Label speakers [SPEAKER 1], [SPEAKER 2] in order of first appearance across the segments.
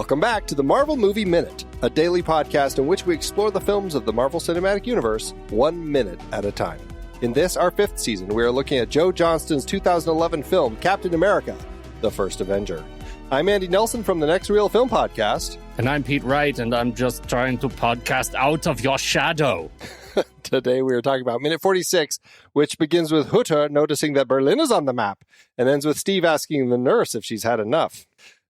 [SPEAKER 1] Welcome back to the Marvel Movie Minute, a daily podcast in which we explore the films of the Marvel Cinematic Universe 1 minute at a time. In this, our 5th season, we are looking at Joe Johnston's 2011 film, Captain America, The First Avenger. I'm Andy Nelson from the Next Reel Film Podcast.
[SPEAKER 2] And I'm Pete Wright, and I'm just trying to podcast out of your shadow.
[SPEAKER 1] Today we are talking about minute 46, which begins with Hutter noticing that Berlin is on the map, and ends with Steve asking the nurse if she's had enough.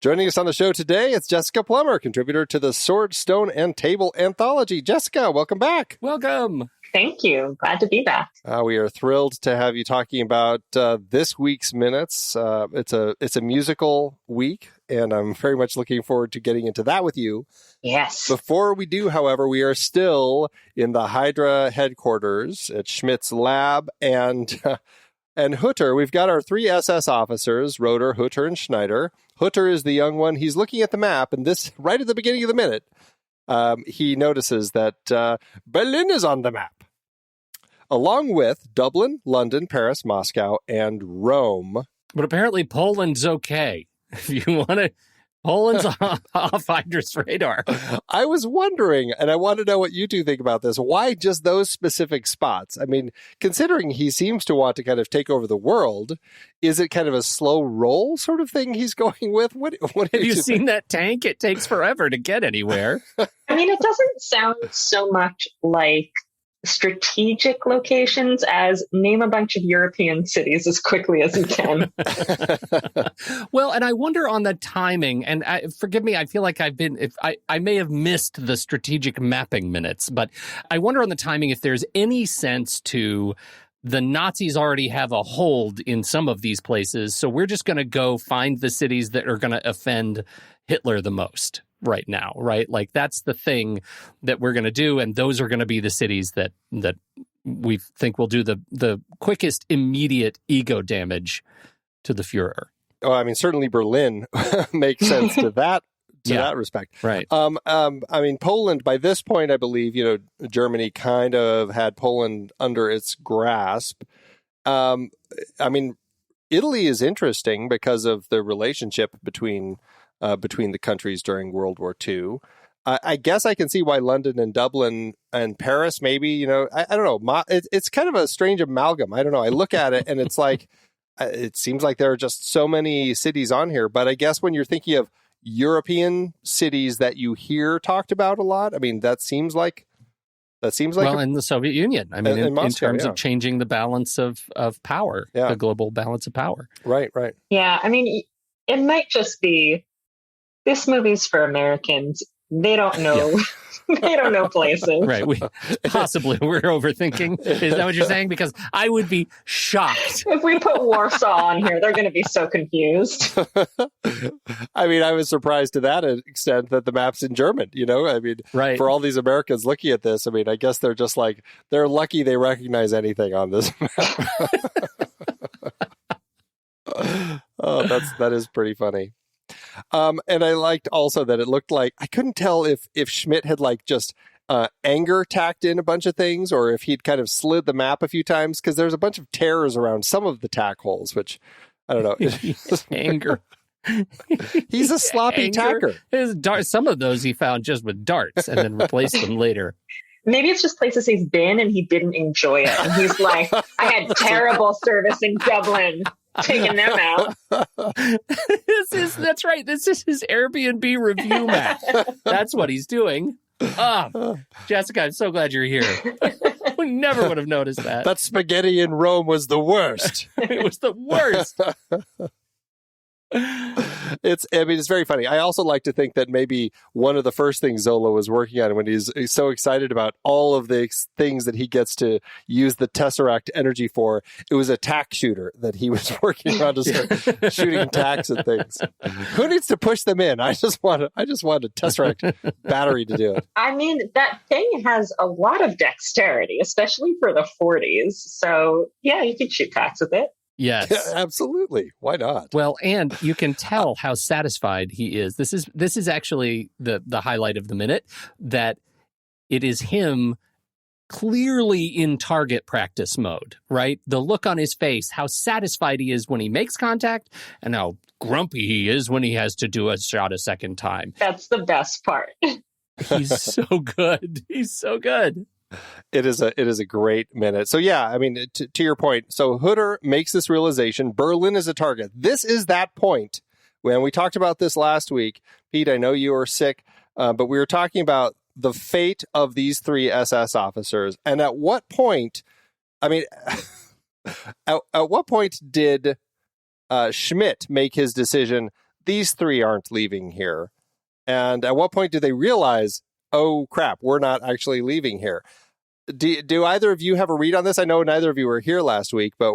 [SPEAKER 1] Joining us on the show today, it's Jessica Plummer, contributor to the Sword, Stone, and Table anthology. Jessica, welcome back.
[SPEAKER 2] Welcome.
[SPEAKER 3] Thank you. Glad to be back.
[SPEAKER 1] We are thrilled to have you talking about this week's minutes. It's a musical week, and I'm very much looking forward to getting into that with you.
[SPEAKER 3] Yes.
[SPEAKER 1] Before we do, however, we are still in the Hydra headquarters at Schmidt's lab, and Hutter. We've got our 3 SS officers, Roeder, Hutter, and Schneider. Hutter is the young one. He's looking at the map, and this right at the beginning of the minute, he notices that Berlin is on the map, along with Dublin, London, Paris, Moscow, and Rome.
[SPEAKER 2] But apparently Poland's okay. If you want to, Poland's off Hydra's radar.
[SPEAKER 1] I was wondering, and I want to know what you two think about this. Why just those specific spots? I mean, considering he seems to want to kind of take over the world, is it kind of a slow roll sort of thing he's going with? What
[SPEAKER 2] have you seen that tank? It takes forever to get anywhere.
[SPEAKER 3] I mean, it doesn't sound so much like strategic locations as name a bunch of European cities as quickly as you can.
[SPEAKER 2] Well, and I wonder on the timing, and forgive me, I feel like I may have missed the strategic mapping minutes, but I wonder on the timing if there's any sense to the Nazis already have a hold in some of these places, so we're just going to go find the cities that are going to offend Hitler the most right now, right? Like that's the thing that we're going to do, and those are going to be the cities that we think will do the quickest immediate ego damage to the Führer.
[SPEAKER 1] Oh, I mean, certainly Berlin makes sense to that that respect.
[SPEAKER 2] Right.
[SPEAKER 1] I mean, Poland, by this point, I believe, Germany kind of had Poland under its grasp. I mean, Italy is interesting because of the relationship between the countries during World War II. I guess I can see why London and Dublin and Paris, maybe, I don't know. It's kind of a strange amalgam. I don't know. I look at it and it's like, it seems like there are just so many cities on here. But I guess when you're thinking of European cities that you hear talked about a lot, I mean, that seems like
[SPEAKER 2] well, in the Soviet Union. I mean, in
[SPEAKER 1] Moscow,
[SPEAKER 2] terms of changing the balance of power, the global balance of power.
[SPEAKER 1] Right.
[SPEAKER 3] Yeah. I mean, it might just be this movie's for Americans. They don't know. Yeah. They don't know places.
[SPEAKER 2] Right. Possibly we're overthinking. Is that what you're saying? Because I would be shocked.
[SPEAKER 3] If we put Warsaw on here, they're going to be so confused.
[SPEAKER 1] I mean, I was surprised to that extent that the map's in German, I mean,
[SPEAKER 2] right.
[SPEAKER 1] For all these Americans looking at this, I mean, I guess they're just like, they're lucky they recognize anything on this map. Oh, that is pretty funny. And I liked also that it looked like, I couldn't tell if Schmidt had like just anger tacked in a bunch of things or if he'd kind of slid the map a few times, because there's a bunch of tears around some of the tack holes, which I don't know.
[SPEAKER 2] Anger.
[SPEAKER 1] He's a sloppy tacker.
[SPEAKER 2] Some of those he found just with darts and then replaced them later.
[SPEAKER 3] Maybe it's just places he's been and he didn't enjoy it. And he's like, I had terrible service in Dublin. Taking them out.
[SPEAKER 2] That's right. This is his Airbnb review map. That's what he's doing. Jessica, I'm so glad you're here. We never would have noticed that.
[SPEAKER 1] That spaghetti in Rome was the worst.
[SPEAKER 2] It was the worst.
[SPEAKER 1] It's very funny. I also like to think that maybe one of the first things Zola was working on when he's so excited about all of the things that he gets to use the Tesseract energy for, it was a tack shooter that he was working on to start shooting tacks and things. Who needs to push them in? I just want a Tesseract battery to do it.
[SPEAKER 3] I mean, that thing has a lot of dexterity, especially for the 40s. So yeah, you could shoot tacks with it.
[SPEAKER 2] Yes,
[SPEAKER 1] yeah, absolutely. Why not?
[SPEAKER 2] Well, and you can tell how satisfied he is. This is actually the highlight of the minute, that it is him clearly in target practice mode, right? The look on his face, how satisfied he is when he makes contact, and how grumpy he is when he has to do a shot a second time.
[SPEAKER 3] That's the best part.
[SPEAKER 2] He's so good. He's so good.
[SPEAKER 1] It is a great minute. So yeah, I mean, to your point, so Hooder makes this realization, Berlin is a target. This is that point. When we talked about this last week, Pete, I know you were sick, but we were talking about the fate of these 3 SS officers. And at what point, I mean, at what point did Schmidt make his decision, these 3 aren't leaving here? And at what point do they realize, oh, crap, we're not actually leaving here? Do either of you have a read on this? I know neither of you were here last week, but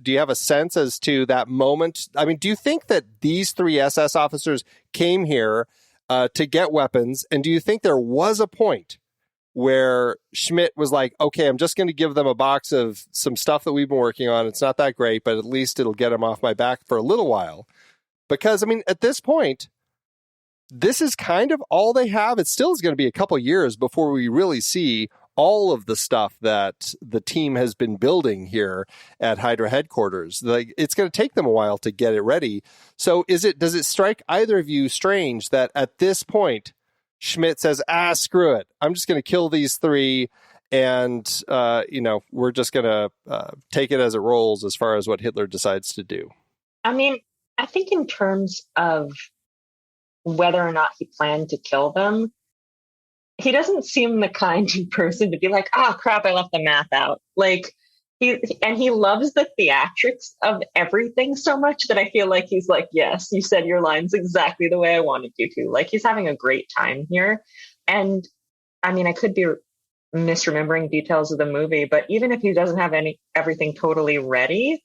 [SPEAKER 1] do you have a sense as to that moment? I mean, do you think that these 3 SS officers came here to get weapons? And do you think there was a point where Schmidt was like, okay, I'm just going to give them a box of some stuff that we've been working on. It's not that great, but at least it'll get them off my back for a little while. Because, I mean, at this point, this is kind of all they have. It still is going to be a couple years before we really see all of the stuff that the team has been building here at Hydra headquarters. Like, it's going to take them a while to get it ready. So does it strike either of you strange that at this point, Schmidt says, screw it. I'm just going to kill these 3 and, we're just going to take it as it rolls as far as what Hitler decides to do.
[SPEAKER 3] I mean, I think in terms of whether or not he planned to kill them, he doesn't seem the kind of person to be like, crap, I left the math out. Like, he loves the theatrics of everything so much that I feel like he's like, yes, you said your lines exactly the way I wanted you to. Like, he's having a great time here. And I mean, I could be misremembering details of the movie, but even if he doesn't have everything totally ready,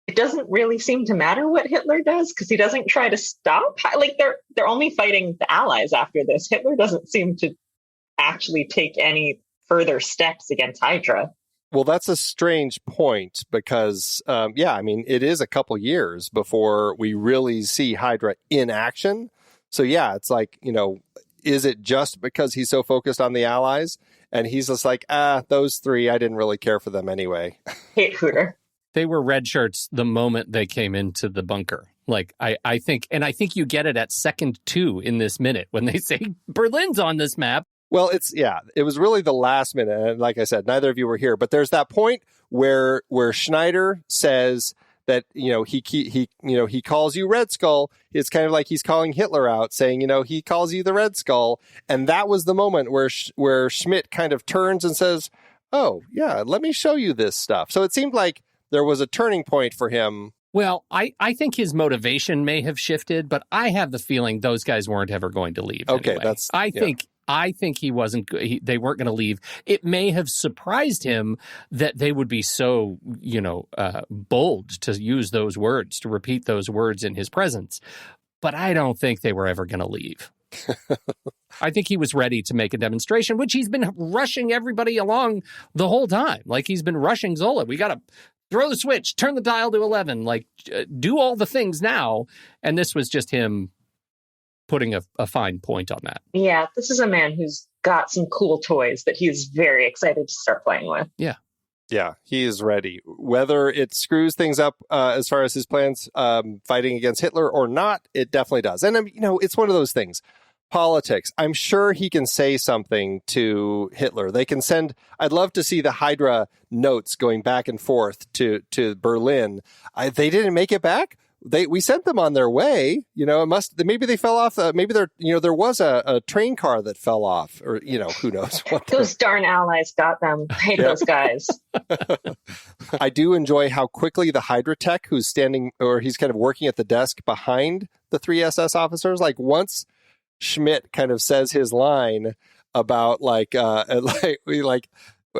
[SPEAKER 3] it doesn't really seem to matter what Hitler does, because he doesn't try to stop. Like, they're only fighting the Allies after this. Hitler doesn't seem to actually take any further steps against Hydra.
[SPEAKER 1] Well, that's a strange point because, I mean, it is a couple years before we really see Hydra in action. So, yeah, it's like, is it just because he's so focused on the Allies? And he's just like, those 3, I didn't really care for them anyway.
[SPEAKER 3] Hate Hooter.
[SPEAKER 2] They were red shirts the moment they came into the bunker. Like, I think you get it at second 2 in this minute when they say Berlin's on this map.
[SPEAKER 1] Well, it was really the last minute. And like I said, neither of you were here, but there's that point where Schneider says that, he calls you Red Skull. It's kind of like he's calling Hitler out, saying, he calls you the Red Skull. And that was the moment where Schmidt kind of turns and says, oh, yeah, let me show you this stuff. So it seemed like there was a turning point for him.
[SPEAKER 2] Well, I think his motivation may have shifted, but I have the feeling those guys weren't ever going to leave.
[SPEAKER 1] Okay,
[SPEAKER 2] anyway. I think he wasn't. They weren't going to leave. It may have surprised him that they would be so, bold to use those words, to repeat those words in his presence. But I don't think they were ever going to leave. I think he was ready to make a demonstration, which he's been rushing everybody along the whole time. Like, he's been rushing Zola. We got to throw the switch, turn the dial to 11, like, do all the things now. And this was just him putting a fine point on that.
[SPEAKER 3] Yeah, this is a man who's got some cool toys that he's very excited to start playing with.
[SPEAKER 2] Yeah.
[SPEAKER 1] Yeah, he is ready. Whether it screws things up as far as his plans fighting against Hitler or not, it definitely does. And, it's one of those things. Politics. I'm sure he can say something to Hitler. They can send, I'd love to see the Hydra notes going back and forth to Berlin. They didn't make it back. We sent them on their way. Maybe they fell off. Maybe there was a train car that fell off, or who knows what.
[SPEAKER 3] Those darn Allies got them. I hate those guys.
[SPEAKER 1] I do enjoy how quickly the Hydra tech, who's standing, or he's kind of working at the desk behind the 3 SS officers, like once Schmidt kind of says his line about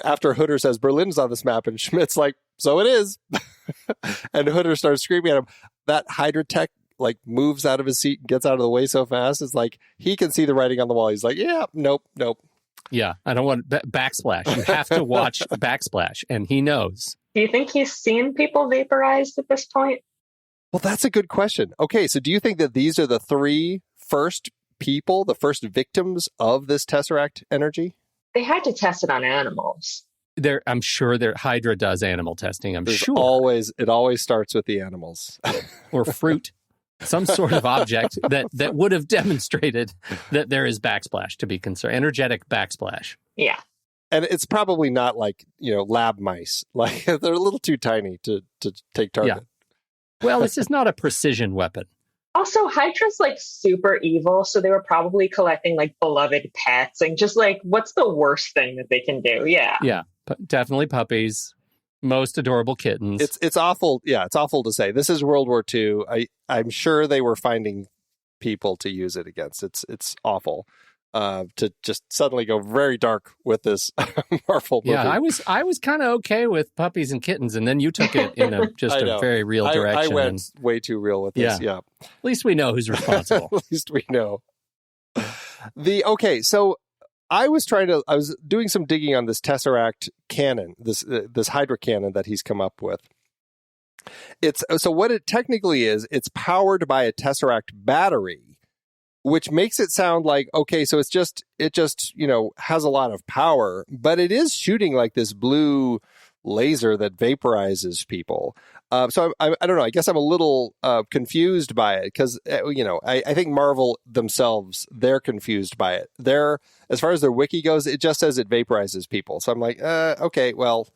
[SPEAKER 1] after Hooder says Berlin's on this map, and Schmidt's like, so it is. And Hooder starts screaming at him. That Hydra tech moves out of his seat and gets out of the way so fast. It's like he can see the writing on the wall. He's like, yeah, nope.
[SPEAKER 2] Yeah, I don't want backsplash. You have to watch backsplash, and he knows.
[SPEAKER 3] Do you think he's seen people vaporized at this point?
[SPEAKER 1] Well, that's a good question. Okay, so do you think that these are the 3 first people, the first victims of this Tesseract energy?
[SPEAKER 3] They had to test it on animals.
[SPEAKER 2] I'm sure Hydra does animal testing. I'm sure.
[SPEAKER 1] It always starts with the animals.
[SPEAKER 2] Or fruit. Some sort of object that would have demonstrated that there is backsplash to be concerned. Energetic backsplash.
[SPEAKER 3] Yeah.
[SPEAKER 1] And it's probably not like, lab mice. Like they're a little too tiny to take target.
[SPEAKER 2] Yeah. Well, this is not a precision weapon.
[SPEAKER 3] Also, Hydra's like super evil, so they were probably collecting like beloved pets and just like, what's the worst thing that they can do? Yeah.
[SPEAKER 2] Yeah. Definitely puppies. Most adorable kittens.
[SPEAKER 1] It's awful. Yeah, it's awful to say. This is World War II. I'm sure they were finding people to use it against. It's awful to just suddenly go very dark with this Marvel movie.
[SPEAKER 2] Yeah, I was kind of okay with puppies and kittens, and then you took it in a very real direction.
[SPEAKER 1] I went way too real with this. Yeah.
[SPEAKER 2] At least we know who's responsible.
[SPEAKER 1] At least we know. So I was doing some digging on this Tesseract cannon, this Hydra cannon that he's come up with. So what it technically is, it's powered by a Tesseract battery, which makes it sound like, okay, so it just has a lot of power, but it is shooting like this blue laser that vaporizes people. So I don't know. I guess I'm a little confused by it because, I think Marvel themselves, they're confused by it. As far as their wiki goes, it just says it vaporizes people. So I'm like, okay, well,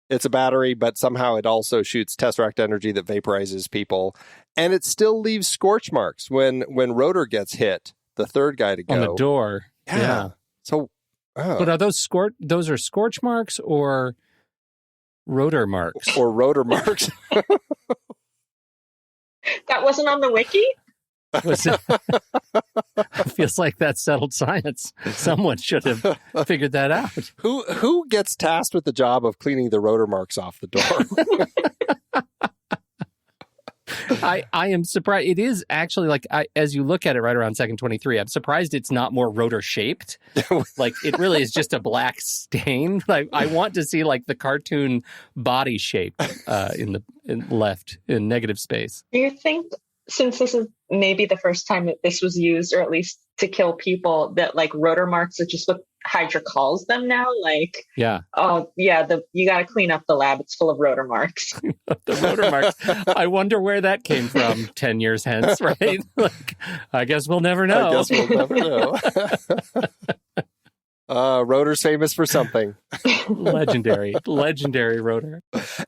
[SPEAKER 1] it's a battery, but somehow it also shoots Tesseract energy that vaporizes people. And it still leaves scorch marks when Roeder gets hit, the third guy to go.
[SPEAKER 2] On the door. Yeah.
[SPEAKER 1] So,
[SPEAKER 2] but are those are scorch marks or Roeder marks?
[SPEAKER 1] Or Roeder marks.
[SPEAKER 3] That wasn't on the wiki?
[SPEAKER 2] Feels like that's settled science. Someone should have figured that out.
[SPEAKER 1] Who gets tasked with the job of cleaning the Roeder marks off the door?
[SPEAKER 2] I am surprised. It is actually like, as you look at it right around second 23, I'm surprised it's not more Roeder shaped. Like it really is just a black stain. Like I want to see like the cartoon body shape in negative space.
[SPEAKER 3] Do you think, since this is maybe the first time that this was used, or at least to kill people, that like Roeder marks are just what Hydra calls them now? Like,
[SPEAKER 2] yeah.
[SPEAKER 3] Oh, yeah, you got to clean up the lab. It's full of Roeder marks.
[SPEAKER 2] The Roeder marks. I wonder where that came from 10 years hence, right? Like, I guess we'll never know.
[SPEAKER 1] Roeder's famous for something.
[SPEAKER 2] Legendary Roeder.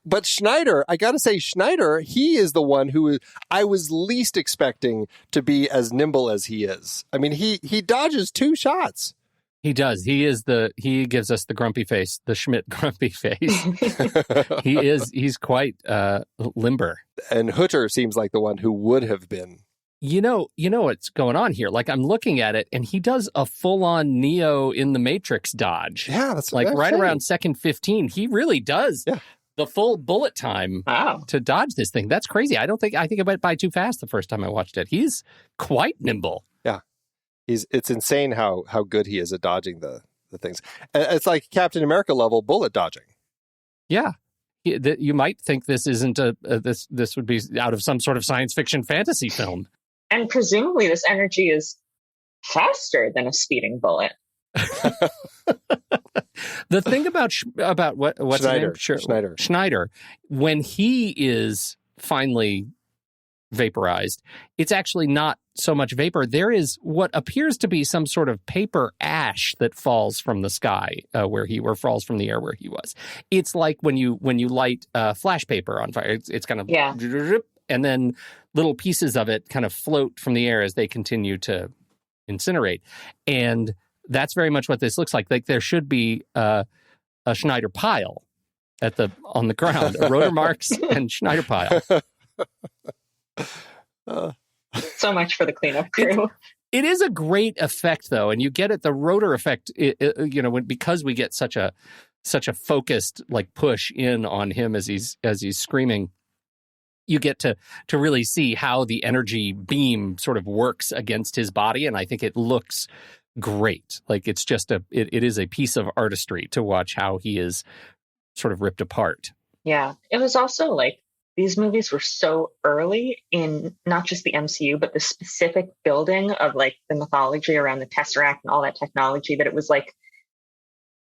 [SPEAKER 1] But Schneider, I got to say, he is the one who I was least expecting to be as nimble as he is. I mean, he dodges 2 shots.
[SPEAKER 2] He does. He gives us the grumpy face, the Schmidt grumpy face. He's quite limber.
[SPEAKER 1] And Hooter seems like the one who would have been.
[SPEAKER 2] You know what's going on here. Like I'm looking at it, and he does a full-on Neo in the Matrix dodge.
[SPEAKER 1] Yeah, that's
[SPEAKER 2] like
[SPEAKER 1] right
[SPEAKER 2] around second 15. He really does the full bullet time
[SPEAKER 3] Wow.
[SPEAKER 2] to dodge this thing. That's crazy. I think it went by too fast the first time I watched it. He's quite nimble.
[SPEAKER 1] Yeah, it's insane how good he is at dodging the things. It's like Captain America level bullet dodging.
[SPEAKER 2] Yeah. You might think this isn't this would be out of some sort of science fiction fantasy film.
[SPEAKER 3] And presumably this energy is faster than a speeding bullet.
[SPEAKER 2] The thing about what's
[SPEAKER 1] Schneider,
[SPEAKER 2] his name? Schneider, when he is finally vaporized, it's actually not so much vapor. There is what appears to be some sort of paper ash that falls from the sky or falls from the air where he was. It's like when you light flash paper on fire. It's kind of and then little pieces of it kind of float from the air as they continue to incinerate. And that's very much what this looks like. Like there should be a Schneider pile on the ground, a Roeder marks and Schneider pile.
[SPEAKER 3] So much for the cleanup crew.
[SPEAKER 2] It is a great effect, though, and you get it. The Roeder effect, because we get such a focused like push in on him as he's screaming. You get to really see how the energy beam sort of works against his body, and I think it looks great. Like it's just it is a piece of artistry to watch how he is sort of ripped apart.
[SPEAKER 3] Yeah, it was also like these movies were so early in not just the MCU, but the specific building of like the mythology around the Tesseract and all that technology that it was like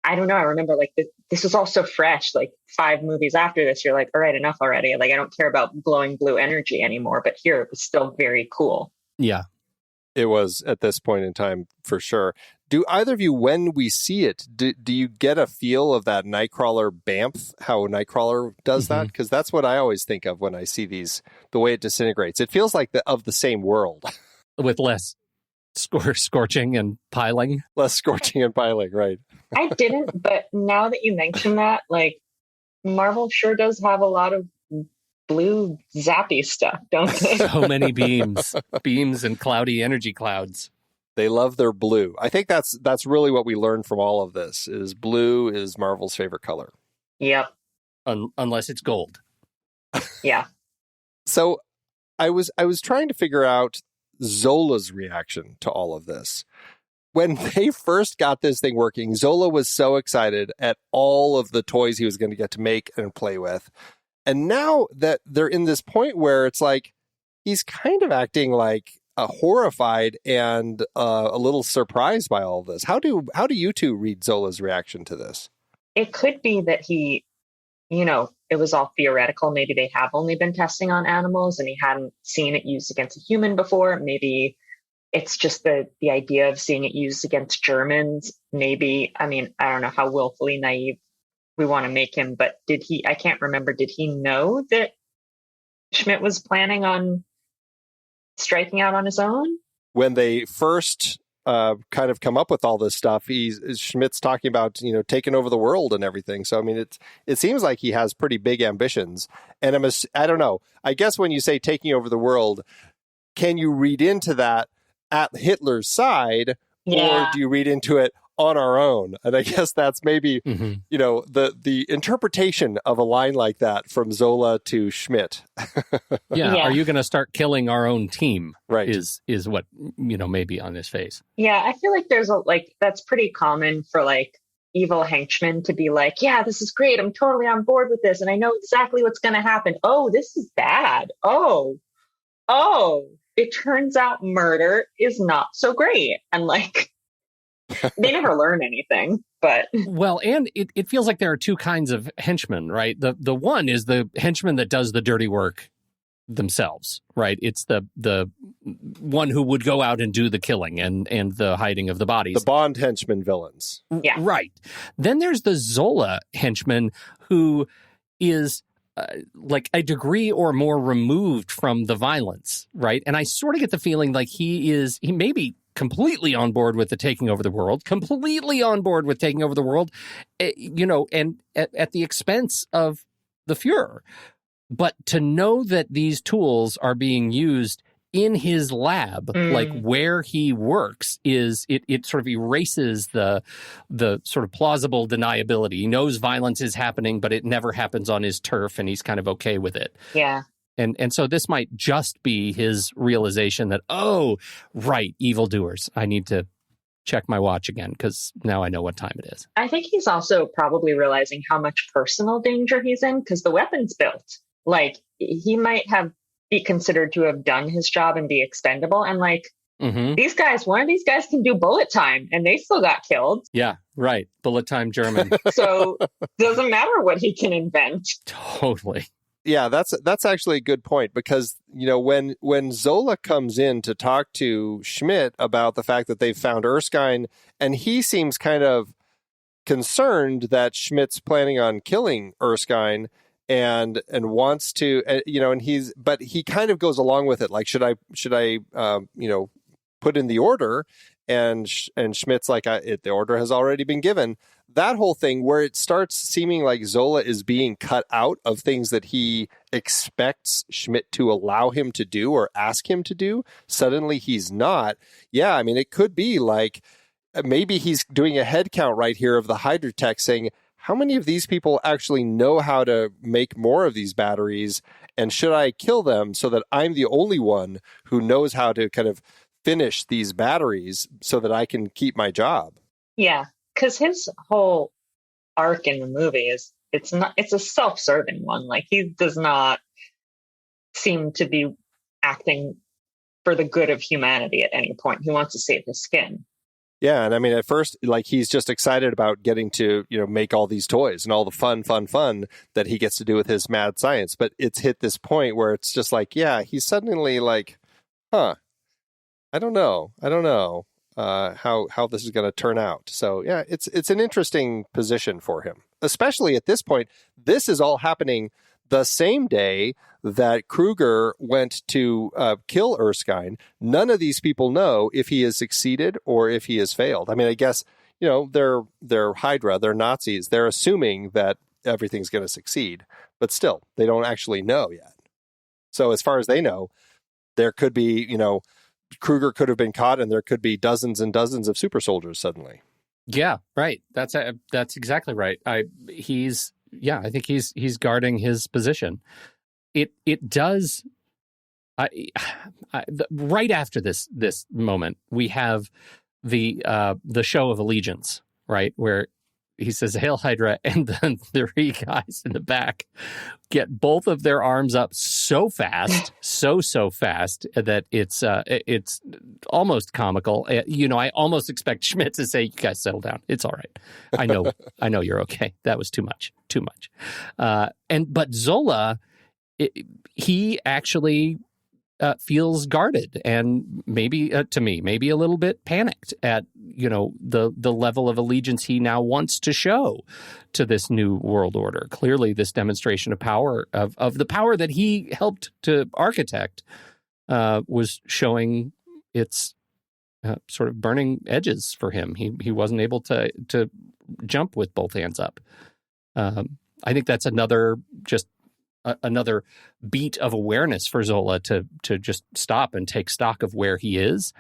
[SPEAKER 3] I don't know. I remember like this was all so fresh. Like 5 movies after this, you're like, all right, enough already. Like I don't care about glowing blue energy anymore. But here it was still very cool.
[SPEAKER 2] Yeah.
[SPEAKER 1] It was at this point in time for sure. Do either of you, when we see it, do you get a feel of that Nightcrawler BAMF, how Nightcrawler does that? Because that's what I always think of when I see these, the way it disintegrates. It feels like of the same world.
[SPEAKER 2] With less scorching and piling.
[SPEAKER 1] Less scorching and piling, right.
[SPEAKER 3] I didn't, but now that you mention that, like Marvel sure does have a lot of blue zappy stuff, don't they?
[SPEAKER 2] So many beams and cloudy energy clouds.
[SPEAKER 1] They love their blue. I think that's really what we learned from all of this, is blue is Marvel's favorite color.
[SPEAKER 3] Yep.
[SPEAKER 2] Unless it's gold.
[SPEAKER 3] Yeah.
[SPEAKER 1] So I was trying to figure out Zola's reaction to all of this. When they first got this thing working, Zola was so excited at all of the toys he was going to get to make and play with. And now that they're in this point where it's like, he's kind of acting like horrified and a little surprised by all of this. How do you two read Zola's reaction to this?
[SPEAKER 3] It could be that he, it was all theoretical. Maybe they have only been testing on animals and he hadn't seen it used against a human before. Maybe it's just the idea of seeing it used against Germans. Maybe, I don't know how willfully naive we want to make him, but I can't remember, did he know that Schmidt was planning on striking out on his own?
[SPEAKER 1] When they first kind of come up with all this stuff, Schmidt's talking about, taking over the world and everything. So, it seems like he has pretty big ambitions. And I don't know, I guess when you say taking over the world, can you read into that at Hitler's side, or do you read into it on our own? And I guess that's maybe, the interpretation of a line like that from Zola to Schmidt.
[SPEAKER 2] Yeah. Are you going to start killing our own team?
[SPEAKER 1] Right.
[SPEAKER 2] Is what, maybe on his face.
[SPEAKER 3] Yeah. I feel like that's pretty common for like evil henchmen to be like, yeah, this is great. I'm totally on board with this. And I know exactly what's going to happen. Oh, this is bad. Oh, it turns out murder is not so great. And like, they never learn anything, but
[SPEAKER 2] well, and it feels like there are two kinds of henchmen, right? The one is the henchman that does the dirty work themselves, right? It's the one who would go out and do the killing and the hiding of the bodies.
[SPEAKER 1] The Bond henchman villains.
[SPEAKER 3] Yeah.
[SPEAKER 2] Right. Then there's the Zola henchman who is like a degree or more removed from the violence, right? And I sort of get the feeling like he may be completely on board with taking over the world, and at the expense of the Fuhrer. But to know that these tools are being used in his lab, like where he works, it sort of erases the sort of plausible deniability. He knows violence is happening, but it never happens on his turf, and he's kind of okay with it.
[SPEAKER 3] Yeah.
[SPEAKER 2] And so this might just be his realization that, oh, right, evildoers. I need to check my watch again because now I know what time it is.
[SPEAKER 3] I think he's also probably realizing how much personal danger he's in because the weapon's built. Like, he might be considered to have done his job and be expendable. And like, these guys, one of these guys can do bullet time and they still got killed.
[SPEAKER 2] Yeah, right. Bullet time German.
[SPEAKER 3] So doesn't matter what he can invent.
[SPEAKER 2] Totally.
[SPEAKER 1] Yeah, that's actually a good point because, when Zola comes in to talk to Schmidt about the fact that they've found Erskine, and he seems kind of concerned that Schmidt's planning on killing Erskine and wants to, but he kind of goes along with it. Like, should I put in the order? And Schmidt's like, the order has already been given. That whole thing where it starts seeming like Zola is being cut out of things that he expects Schmidt to allow him to do or ask him to do. Suddenly he's not. Yeah, it could be like maybe he's doing a head count right here of the Hydra tech saying, how many of these people actually know how to make more of these batteries? And should I kill them so that I'm the only one who knows how to kind of finish these batteries so that I can keep my job?
[SPEAKER 3] Yeah, because his whole arc in the movie it's a self-serving one. Like, he does not seem to be acting for the good of humanity at any point. He wants to save his skin.
[SPEAKER 1] Yeah, and I mean, at first, like, he's just excited about getting to, make all these toys and all the fun that he gets to do with his mad science. But it's hit this point where it's just like, yeah, he's suddenly like, huh, I don't know how this is going to turn out. So yeah, it's an interesting position for him, especially at this point. This is all happening the same day that Kruger went to kill Erskine. None of these people know if he has succeeded or if he has failed. I mean, I guess, they're Hydra, they're Nazis. They're assuming that everything's going to succeed, but still, they don't actually know yet. So as far as they know, there could be, Kruger could have been caught and there could be dozens and dozens of super soldiers suddenly.
[SPEAKER 2] Yeah, right. That's exactly right. I think he's guarding his position. It does. Right after this moment, we have the show of allegiance, right, where he says "Hail Hydra," and then the three guys in the back get both of their arms up so fast, so fast that it's almost comical. I almost expect Schmidt to say, "You guys settle down. It's all right. I know you're okay. That was too much. But Zola, he actually feels guarded and maybe a little bit panicked at the level of allegiance he now wants to show to this new world order. Clearly, this demonstration of power of the power that he helped to architect was showing its sort of burning edges for him. He wasn't able to jump with both hands up. I think that's another beat of awareness for Zola to just stop and take stock of where he is.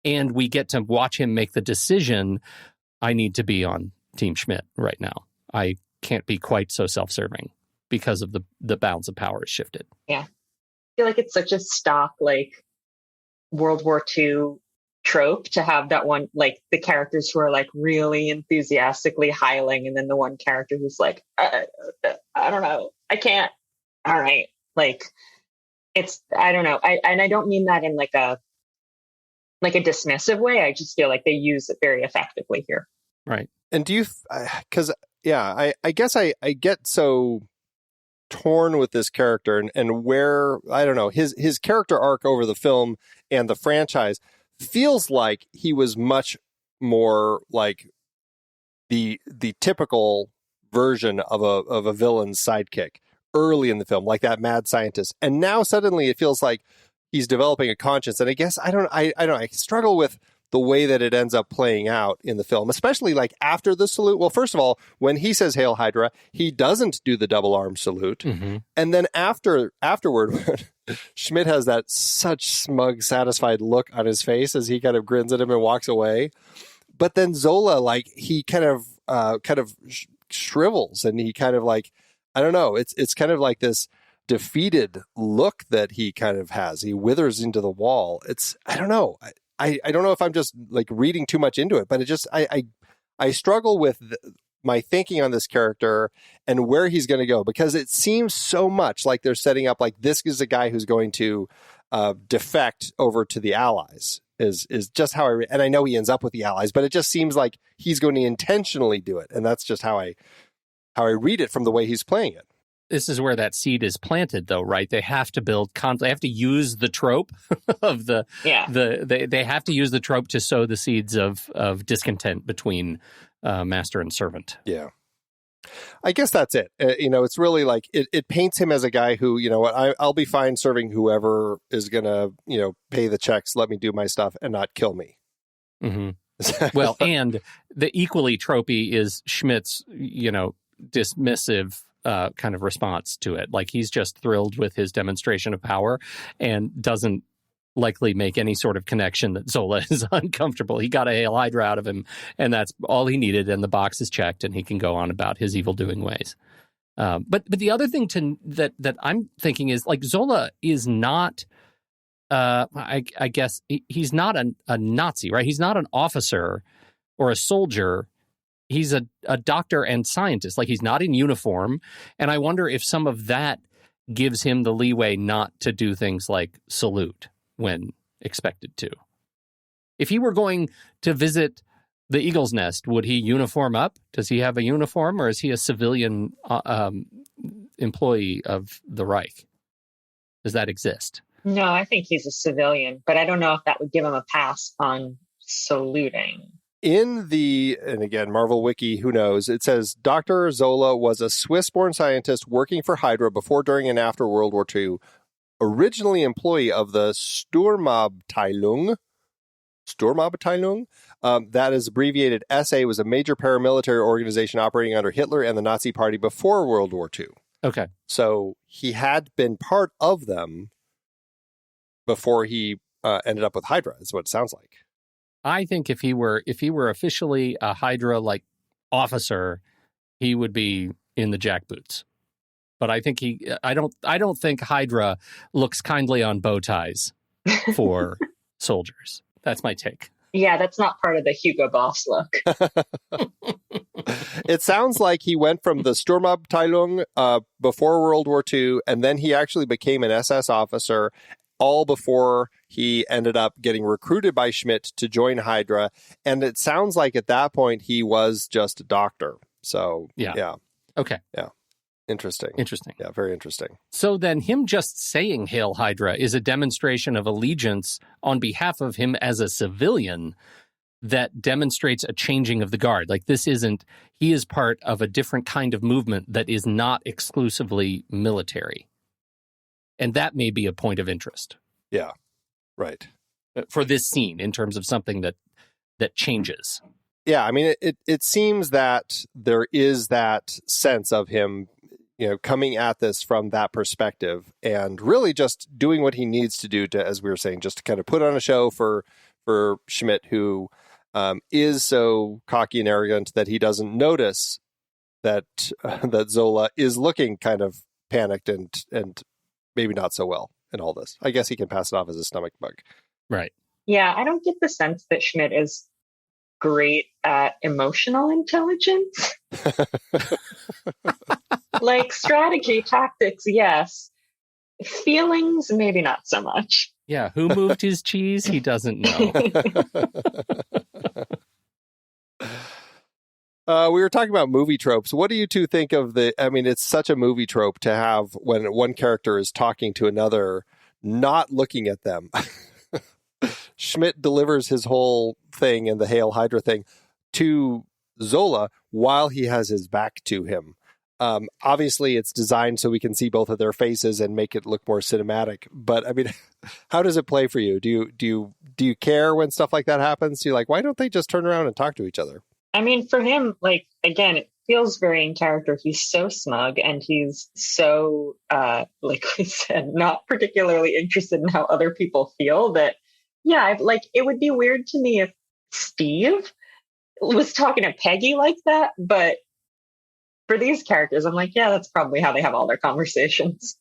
[SPEAKER 2] And we get to watch him make the decision, I need to be on Team Schmidt right now. I can't be quite so self-serving because of the balance of power is shifted.
[SPEAKER 3] Yeah. I feel like it's such a stock, like, World War II trope to have that one, like, the characters who are, like, really enthusiastically hiling, and then the one character who's like, I don't know, I can't. All right. Like, I don't know. I don't mean that in like a dismissive way. I just feel like they use it very effectively here.
[SPEAKER 2] Right.
[SPEAKER 1] And do you, because, yeah, I guess I get so torn with this character and where, I don't know, his character arc over the film and the franchise feels like he was much more like the typical version of a villain's sidekick early in the film, like that mad scientist. And now suddenly it feels like he's developing a conscience. And I guess I struggle with the way that it ends up playing out in the film, especially like after the salute. Well, first of all, when he says "Hail Hydra," he doesn't do the double arm salute. Mm-hmm. And then afterward, Schmidt has that such smug, satisfied look on his face as he kind of grins at him and walks away. But then Zola, like, he kind of shrivels and he kind of like, I don't know. It's kind of like this defeated look that he kind of has. He withers into the wall. I don't know. I don't know if I'm just like reading too much into it, but it just, I struggle with my thinking on this character and where he's going to go, because it seems so much like they're setting up like this is a guy who's going to defect over to the Allies is just how and I know he ends up with the Allies, but it just seems like he's going to intentionally do it. And that's just how I read it from the way he's playing it.
[SPEAKER 2] This is where that seed is planted, though, right? They have to build they have to use the trope of they have to use the trope to sow the seeds of discontent between master and servant.
[SPEAKER 1] Yeah. I guess that's it. It's really like it paints him as a guy who, I'll be fine serving whoever is going to, pay the checks, let me do my stuff and not kill me.
[SPEAKER 2] Mm-hmm. Well, and the equally tropey is Schmidt's, dismissive kind of response to it. Like, he's just thrilled with his demonstration of power and doesn't likely make any sort of connection that Zola is uncomfortable. He got a Hail Hydra out of him, and that's all he needed, and the box is checked, and he can go on about his evil-doing ways. But the other thing that I'm thinking is, like, Zola is not, I guess, he's not a Nazi, right? He's not an officer or a soldier. He's a doctor and scientist. Like, he's not in uniform. And I wonder if some of that gives him the leeway not to do things like salute when expected to. If he were going to visit the Eagle's Nest, would he uniform up? Does he have a uniform, or is he a civilian employee of the Reich? Does that exist?
[SPEAKER 3] No, I think he's a civilian, but I don't know if that would give him a pass on saluting.
[SPEAKER 1] And again, Marvel Wiki, who knows, it says Dr. Zola was a Swiss-born scientist working for Hydra before, during, and after World War II, originally employee of the Sturmabteilung. That is abbreviated SA, was a major paramilitary organization operating under Hitler and the Nazi Party before World War II.
[SPEAKER 2] Okay.
[SPEAKER 1] So he had been part of them before he ended up with Hydra, is what it sounds like.
[SPEAKER 2] I think if he were officially a Hydra like officer, he would be in the jackboots. But I think I don't think Hydra looks kindly on bow ties for soldiers. That's my take.
[SPEAKER 3] Yeah, that's not part of the Hugo Boss look.
[SPEAKER 1] It sounds like he went from the Sturmabteilung before World War II, and then he actually became an SS officer, all before he ended up getting recruited by Schmidt to join Hydra. And it sounds like at that point he was just a doctor. So, yeah.
[SPEAKER 2] Okay.
[SPEAKER 1] Yeah. Interesting. Yeah, very interesting.
[SPEAKER 2] So then him just saying Hail Hydra is a demonstration of allegiance on behalf of him as a civilian that demonstrates a changing of the guard. Like he is part of a different kind of movement that is not exclusively military. And that may be a point of interest.
[SPEAKER 1] Yeah, right.
[SPEAKER 2] For this scene in terms of something that changes.
[SPEAKER 1] Yeah, I mean, it seems that there is that sense of him, coming at this from that perspective and really just doing what he needs to do to, as we were saying, just to kind of put on a show for Schmidt, who is so cocky and arrogant that he doesn't notice that Zola is looking kind of panicked and maybe not so well in all this. I guess he can pass it off as a stomach bug.
[SPEAKER 2] Right.
[SPEAKER 3] Yeah, I don't get the sense that Schmidt is great at emotional intelligence. Like strategy, tactics, yes. Feelings, maybe not so much.
[SPEAKER 2] Yeah, who moved his cheese? He doesn't know.
[SPEAKER 1] We were talking about movie tropes. What do you two think of it's such a movie trope to have when one character is talking to another, not looking at them. Schmidt delivers his whole thing and the Hail Hydra thing to Zola while he has his back to him. Obviously, it's designed so we can see both of their faces and make it look more cinematic. But I mean, how does it play for you? Do you care when stuff like that happens? Do you like, why don't they just turn around and talk to each other?
[SPEAKER 3] I mean, for him, like, again, it feels very in character. He's so smug and he's so, like we said, not particularly interested in how other people feel that, yeah, like it would be weird to me if Steve was talking to Peggy like that. But for these characters, I'm like, yeah, that's probably how they have all their conversations.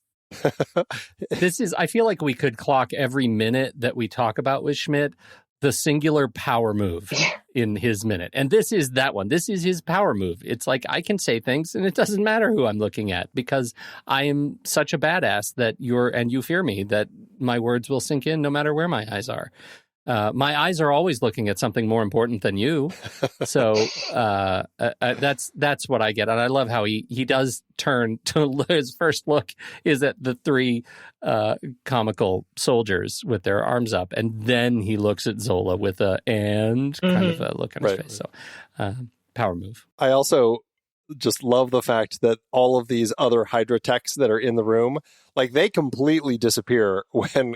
[SPEAKER 2] I feel like we could clock every minute that we talk about with Schmidt the singular power move in his minute. And this is that one. This is his power move. It's like, I can say things and it doesn't matter who I'm looking at because I am such a badass that you fear me, that my words will sink in no matter where my eyes are. My eyes are always looking at something more important than you. So that's what I get. And I love how he does turn to his first look is at the three comical soldiers with their arms up. And then he looks at Zola with kind of a look on his face. So power move. I
[SPEAKER 1] also just love the fact that all of these other Hydra techs that are in the room, like they completely disappear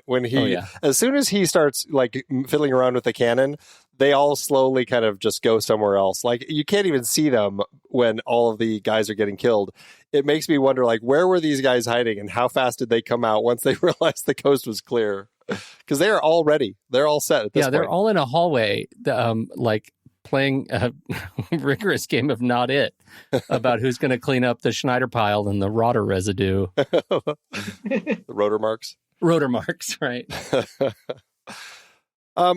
[SPEAKER 1] when he, as soon as he starts like fiddling around with the cannon, they all slowly kind of just go somewhere else. Like you can't even see them when all of the guys are getting killed. It makes me wonder, like, where were these guys hiding and how fast did they come out once they realized the coast was clear? Because they are all ready. They're all set at this point.
[SPEAKER 2] They're all in a hallway, like playing a rigorous game of Not It about who's going to clean up the Schneider pile and the Roeder residue.
[SPEAKER 1] The Roeder marks.
[SPEAKER 2] Roeder marks, right.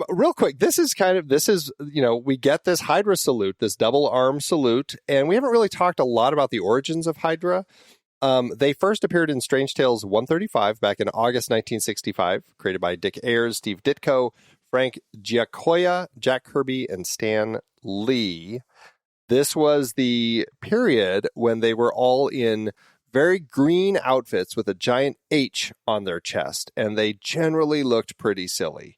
[SPEAKER 1] Real quick, this is, we get this Hydra salute, this double arm salute, and we haven't really talked a lot about the origins of Hydra. They first appeared in Strange Tales 135 back in August 1965, created by Dick Ayers, Steve Ditko, Frank Giacoia, Jack Kirby, and Stan Lee. This was the period when they were all in very green outfits with a giant H on their chest, and they generally looked pretty silly.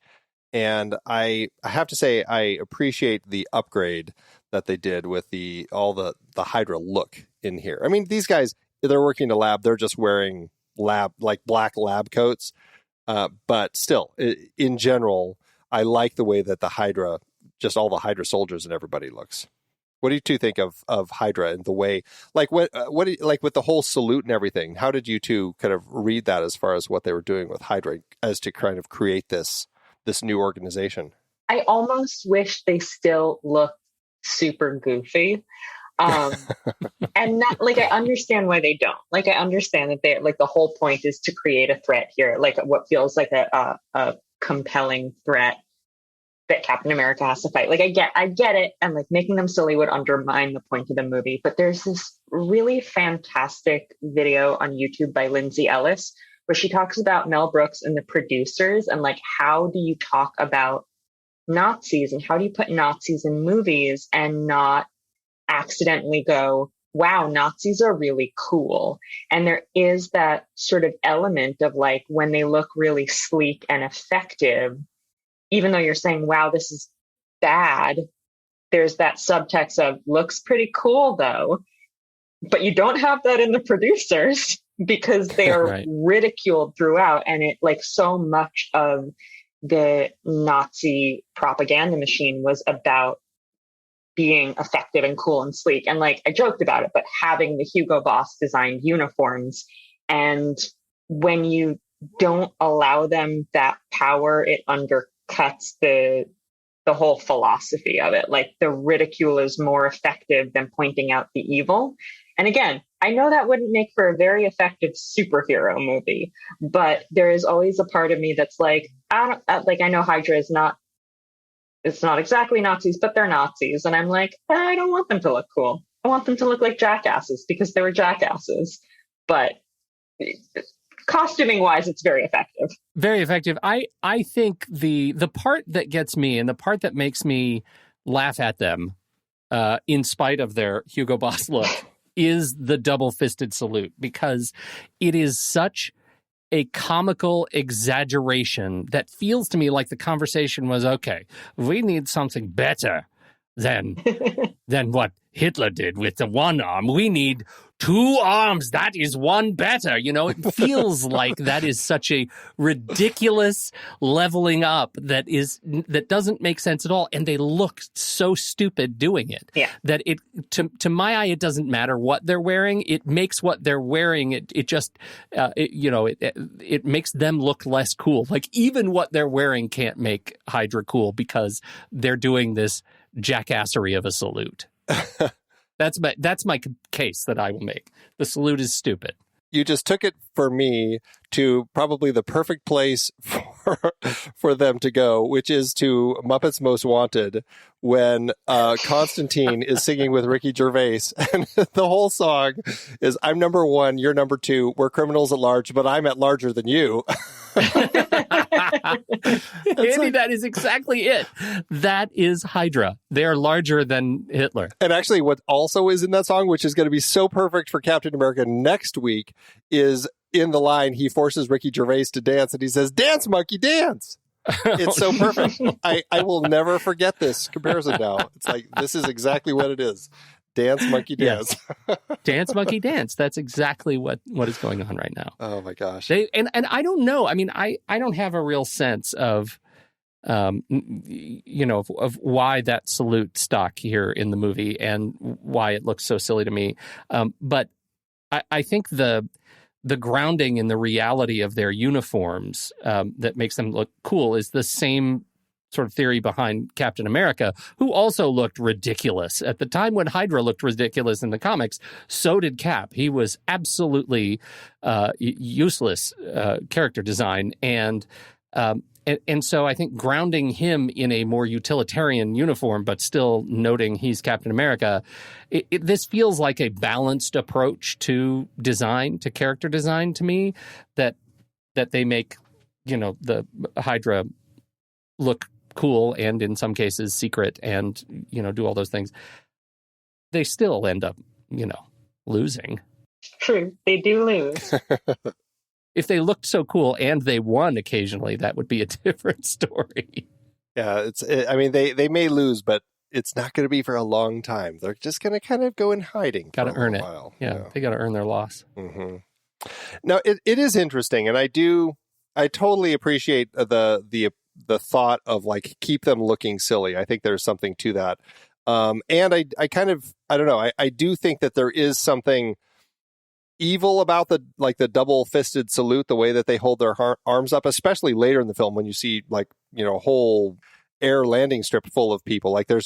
[SPEAKER 1] And I have to say, I appreciate the upgrade that they did with all the Hydra look in here. I mean, these guys, they're working in a lab. They're just wearing black lab coats. But still, in general, I like the way that the Hydra, just all the Hydra soldiers and everybody looks. What do you two think of Hydra and the way, like what with the whole salute and everything? How did you two kind of read that as far as what they were doing with Hydra as to kind of create this new organization?
[SPEAKER 3] I almost wish they still looked super goofy. And not like, I understand why they don't. Like, I understand that they like the whole point is to create a threat here, like what feels like a compelling threat that Captain America has to fight. Like, I get it, and like making them silly would undermine the point of the movie. But there's this really fantastic video on YouTube by Lindsay Ellis where she talks about Mel Brooks and the producers and like, how do you talk about Nazis and how do you put Nazis in movies and not accidentally go, wow, Nazis are really cool. And there is that sort of element of like, when they look really sleek and effective, even though you're saying, wow, this is bad, there's that subtext of looks pretty cool though. But you don't have that in the producers because they are right. Ridiculed throughout. And it like so much of the Nazi propaganda machine was about being effective and cool and sleek. And like, I joked about it, but having the Hugo Boss designed uniforms. And when you don't allow them that power, it undercuts the whole philosophy of it. Like, the ridicule is more effective than pointing out the evil. And again, I know that wouldn't make for a very effective superhero movie, but there is always a part of me that's like, I know Hydra is not, it's not exactly Nazis, but they're Nazis. And I'm like, I don't want them to look cool. I want them to look like jackasses because they were jackasses. But costuming wise, it's very effective.
[SPEAKER 2] Very effective. I think the part that gets me and the part that makes me laugh at them, in spite of their Hugo Boss look, is the double-fisted salute, because it is such a comical exaggeration that feels to me like the conversation was, okay, we need something better than what Hitler did with the one arm. We need two arms. That is one better. You know, it feels like that is such a ridiculous leveling up that doesn't make sense at all. And they look so stupid doing it.
[SPEAKER 3] Yeah.
[SPEAKER 2] That it, to my eye, it doesn't matter what they're wearing. It makes what they're wearing, it makes them look less cool. Like, even what they're wearing can't make Hydra cool because they're doing this jackassery of a salute. That's my case that I will make. The salute is stupid.
[SPEAKER 1] You just took it for me to probably the perfect place for them to go, which is to Muppets Most Wanted, when Constantine is singing with Ricky Gervais, and the whole song is, I'm number one, you're number two, we're criminals at large, but I'm at larger than you.
[SPEAKER 2] Andy, that is exactly it. That is Hydra. They are larger than Hitler.
[SPEAKER 1] And actually, what also is in that song, which is going to be so perfect for Captain America next week, is in the line, he forces Ricky Gervais to dance, and he says, "Dance, monkey, dance." It's so perfect. I will never forget this comparison now. It's like, this is exactly what it is. Dance, monkey, dance.
[SPEAKER 2] Yes. Dance, monkey, dance. That's exactly what is going on right now.
[SPEAKER 1] Oh, my gosh.
[SPEAKER 2] And I don't know. I mean, I don't have a real sense of, of why that salute stuck here in the movie and why it looks so silly to me. But I think the grounding in the reality of their uniforms that makes them look cool is the same sort of theory behind Captain America, who also looked ridiculous. At the time when Hydra looked ridiculous in the comics, so did Cap. He was absolutely useless character design. And so I think grounding him in a more utilitarian uniform, but still noting he's Captain America, this feels like a balanced approach to design, to character design to me, that they make, the Hydra look cool and in some cases secret and, do all those things, they still end up, losing.
[SPEAKER 3] True. They do lose.
[SPEAKER 2] If they looked so cool and they won occasionally, that would be a different story.
[SPEAKER 1] Yeah, they may lose, but it's not going to be for a long time. They're just going to kind of go in hiding.
[SPEAKER 2] Got to earn it.
[SPEAKER 1] While.
[SPEAKER 2] Yeah, they got to earn their loss.
[SPEAKER 1] Mm-hmm. Now, it is interesting, and I totally appreciate the thought of like keep them looking silly. I think there's something to that, and I don't know. I do think that there is something evil about the double-fisted salute, the way that they hold their arms up, especially later in the film when you see a whole air landing strip full of people. Like there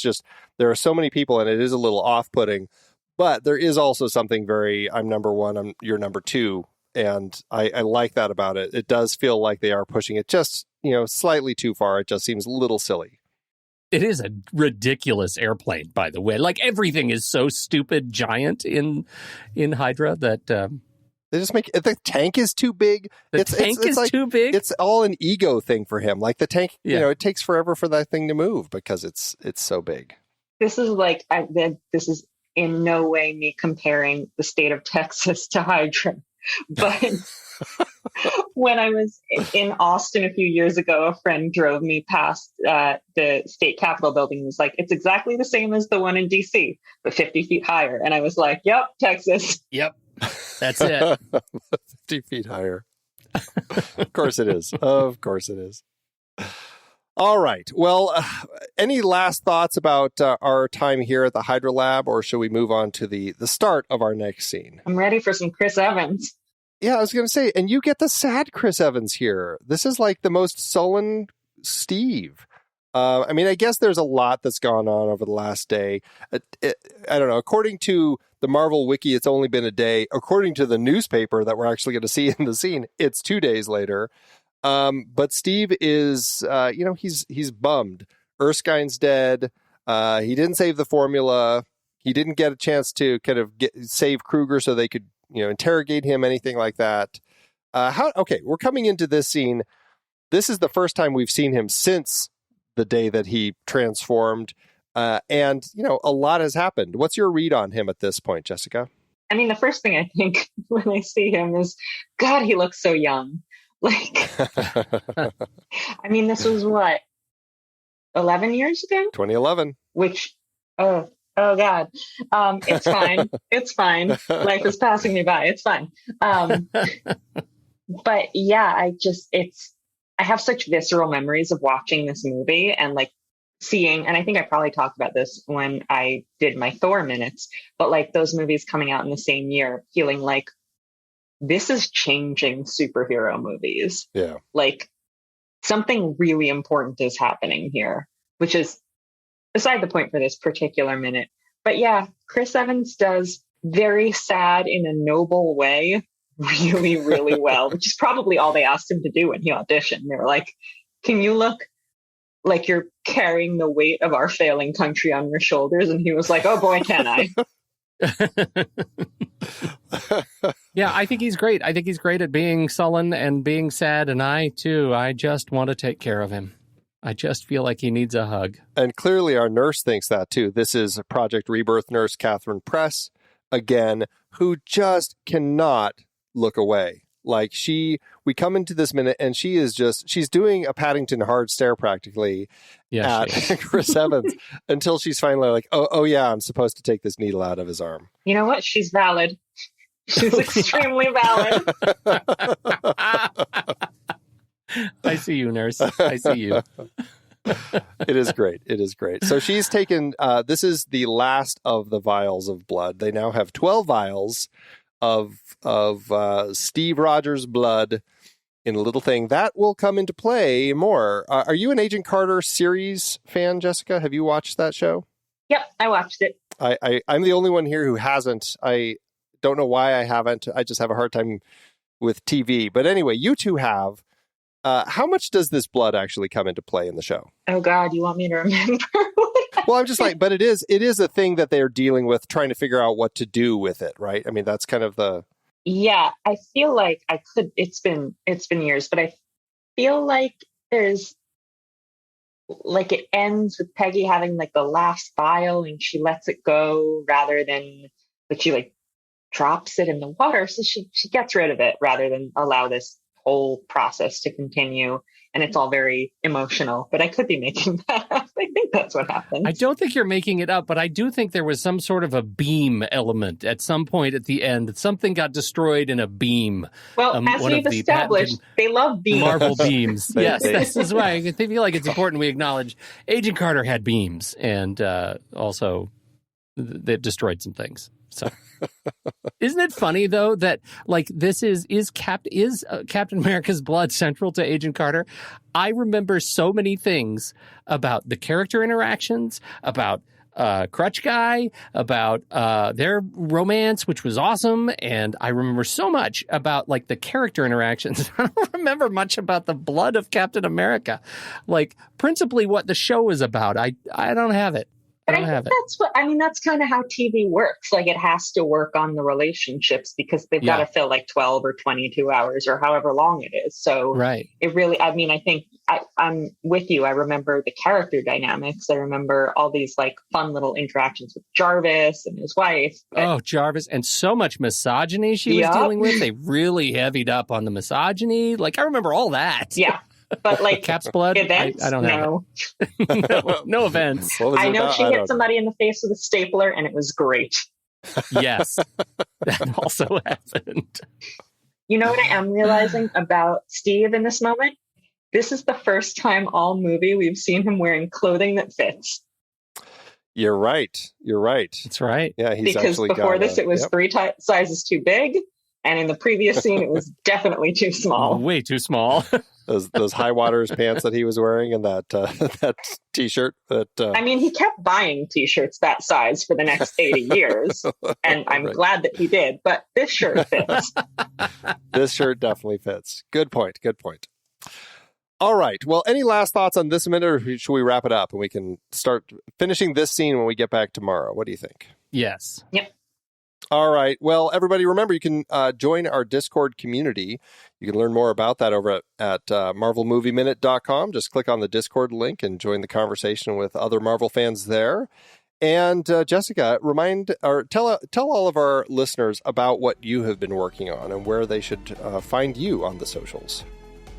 [SPEAKER 1] are so many people, and it is a little off-putting. But there is also something very, I'm number one, you're number two. And I like that about it. It does feel like they are pushing it just, slightly too far. It just seems a little silly.
[SPEAKER 2] It is a ridiculous airplane, by the way. Like everything is so stupid giant in Hydra that...
[SPEAKER 1] They just the tank is too big.
[SPEAKER 2] The tank is too big?
[SPEAKER 1] It's all an ego thing for him. Like the tank, it takes forever for that thing to move because it's so big.
[SPEAKER 3] This is this is in no way me comparing the state of Texas to Hydra. But when I was in Austin a few years ago, a friend drove me past the state capitol building and was like, it's exactly the same as the one in DC, but 50 feet higher. And I was like, yep, Texas.
[SPEAKER 2] Yep, that's it.
[SPEAKER 1] 50 feet higher. Of course it is. Of course it is. All right. Well, any last thoughts about our time here at the Hydra Lab, or should we move on to the start of our next scene?
[SPEAKER 3] I'm ready for some Chris Evans.
[SPEAKER 1] Yeah, I was going to say, and you get the sad Chris Evans here. This is like the most sullen Steve. I guess there's a lot that's gone on over the last day. I don't know. According to the Marvel Wiki, it's only been a day. According to the newspaper that we're actually going to see in the scene, it's 2 days later. But Steve is, he's bummed. Erskine's dead. He didn't save the formula. He didn't get a chance to kind of save Kruger so they could, interrogate him, anything like that. We're coming into this scene. This is the first time we've seen him since the day that he transformed. And a lot has happened. What's your read on him at this point, Jessica?
[SPEAKER 3] I mean, the first thing I think when I see him is, God, he looks so young. This was what, 11 years ago?
[SPEAKER 1] 2011.
[SPEAKER 3] Which, oh God. It's fine. It's fine. Life is passing me by. It's fine. But yeah, I have such visceral memories of watching this movie and seeing, and I think I probably talked about this when I did my Thor minutes, but those movies coming out in the same year, feeling like this is changing superhero movies.
[SPEAKER 1] Yeah.
[SPEAKER 3] Something really important is happening here, which is beside the point for this particular minute. But yeah, Chris Evans does very sad in a noble way really, really well, which is probably all they asked him to do when he auditioned. They were like, can you look like you're carrying the weight of our failing country on your shoulders? And he was like, oh boy, can I?
[SPEAKER 2] Yeah, I think he's great. I think he's great at being sullen and being sad. And I just want to take care of him. I just feel like he needs a hug. And clearly our nurse thinks that too. This is Project Rebirth nurse Catherine Press, again, who just cannot look away. We come into this minute and she's doing a Paddington hard stare practically at Chris Evans until she's finally like, oh yeah, I'm supposed to take this needle out of his arm. You know what? She's valid. She's extremely valid. I see you, nurse. I see you. It is great. It is great. So she's taken, this is the last of the vials of blood. They now have 12 vials of Steve Rogers' blood in a little thing that will come into play more. Are you an Agent Carter series fan, Jessica? Have you watched that show? Yep, I watched it. I'm the only one here who hasn't. I don't know why I haven't. I just have a hard time with TV. But anyway, you two have. How much does this blood actually come into play in the show? Oh, God, you want me to remember? Well, I'm just but it is a thing that they're dealing with, trying to figure out what to do with it, right? I mean, that's kind of the... Yeah, I feel like I could, it's been years, but I feel like there's
[SPEAKER 3] like it ends with Peggy having like the last vial and she lets it go rather than, but she like drops it in the water. So she gets rid of it rather than allow this whole process to continue. And it's all very emotional, but I could be making that up. I think that's what happens.
[SPEAKER 2] I don't think you're making it up, but I do think there was some sort of a beam element at some point at the end. Something got destroyed in a beam.
[SPEAKER 3] Well, as we've established, they love beams.
[SPEAKER 2] Marvel beams. Yes, this is why I feel like it's important we acknowledge Agent Carter had beams, and also they destroyed some things. So, isn't it funny though that like this is Captain America's blood central to Agent Carter? I remember so many things about the character interactions, about Crutch Guy, about their romance, which was awesome, and I remember so much about like the character interactions. I don't remember much about the blood of Captain America, like principally what the show is about. I don't have it.
[SPEAKER 3] But I think that's kind of how TV works. Like it has to work on the relationships because they've got to fill like 12 or 22 hours or however long it is. So it really, I mean, I think I'm with you. I remember the character dynamics. I remember all these like fun little interactions with Jarvis and his wife.
[SPEAKER 2] Oh, Jarvis. And so much misogyny she was dealing with. They really heavied up on the misogyny. Like I remember all that.
[SPEAKER 3] Yeah. But like
[SPEAKER 2] Cap's blood,
[SPEAKER 3] events,
[SPEAKER 2] I don't know. No events.
[SPEAKER 3] I know she hit somebody in the face with a stapler, and it was great.
[SPEAKER 2] Yes, that also happened.
[SPEAKER 3] You know what I am realizing about Steve in this moment? This is the first time all movie we've seen him wearing clothing that fits.
[SPEAKER 1] You're right.
[SPEAKER 2] That's right.
[SPEAKER 1] Yeah, he's
[SPEAKER 3] because
[SPEAKER 1] actually
[SPEAKER 3] before this, it was 3 sizes too big. And in the previous scene, it was definitely too small.
[SPEAKER 2] Way too small.
[SPEAKER 1] those high waters pants that he was wearing and that that T-shirt.
[SPEAKER 3] I mean, he kept buying T-shirts that size for the next 80 years. And I'm glad that he did. But this shirt fits.
[SPEAKER 1] This shirt definitely fits. Good point. All right. Well, any last thoughts on this minute, or should we wrap it up and we can start finishing this scene when we get back tomorrow? What do you think?
[SPEAKER 2] Yes.
[SPEAKER 3] Yep.
[SPEAKER 1] All right. Well, everybody, remember, you can join our Discord community. You can learn more about that over at marvelmovieminute.com. Just click on the Discord link and join the conversation with other Marvel fans there. And Jessica, tell all of our listeners about what you have been working on and where they should find you on the socials.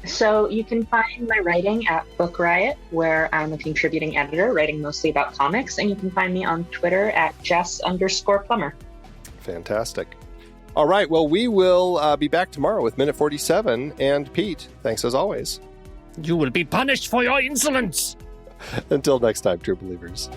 [SPEAKER 3] So you can find my writing at Book Riot, where I'm a contributing editor, writing mostly about comics. And you can find me on Twitter at Jess_Plummer.
[SPEAKER 1] Fantastic. All right. Well, we will be back tomorrow with Minute 47. And Pete, thanks as always.
[SPEAKER 2] You will be punished for your insolence.
[SPEAKER 1] Until next time, true believers.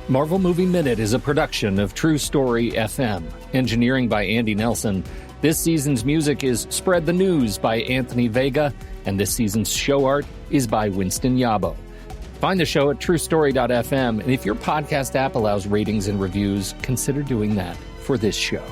[SPEAKER 2] Marvel Movie Minute is a production of True Story FM. Engineering by Andy Nelson. This season's music is Spread the News by Anthony Vega, and this season's show art is by Winston Yabo. Find the show at truestory.fm, and if your podcast app allows ratings and reviews, consider doing that for this show.